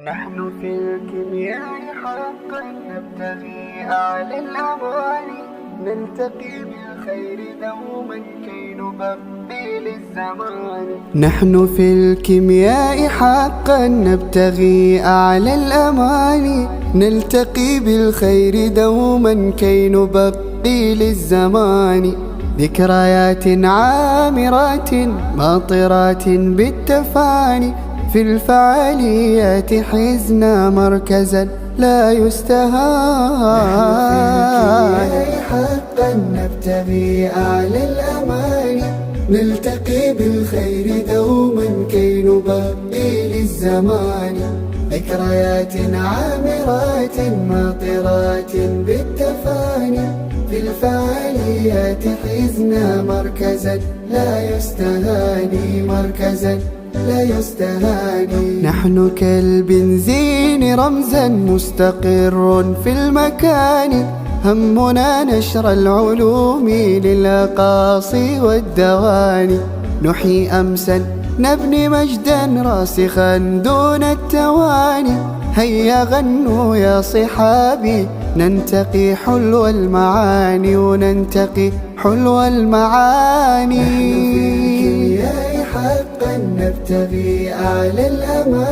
نحن في الكيمياء حقا نبتغي أعلى الأماني، نلتقي بالخير دوما كي نبقي للزمان. نحن في الكيمياء حقا نبتغي أعلى الأماني، نلتقي بالخير دوما كي نبقي للزمان. ذكريات عامرات ماطرات بالتفاني، في الفعاليات حزنا مركزا لا يستهان. حقا نبتغي أعلى الأماني، نلتقي بالخير دوما كي نبقي للزمان. ذكريات عامرات ماطرات بالتفاني، في الفعاليات حزنا مركزا لا يستهاني، مركزا لا يستهاني. نحن كالبنزين رمزا مستقر في المكان، همنا نشر العلوم للأقاصي والدواني. نحيي أمسا نبني مجدا راسخا دون التواني. هيا غنوا يا صحابي ننتقي حلو المعاني، وننتقي حلو المعاني. نحن في الكيمياء حقا نبتغي أعلى الأمان.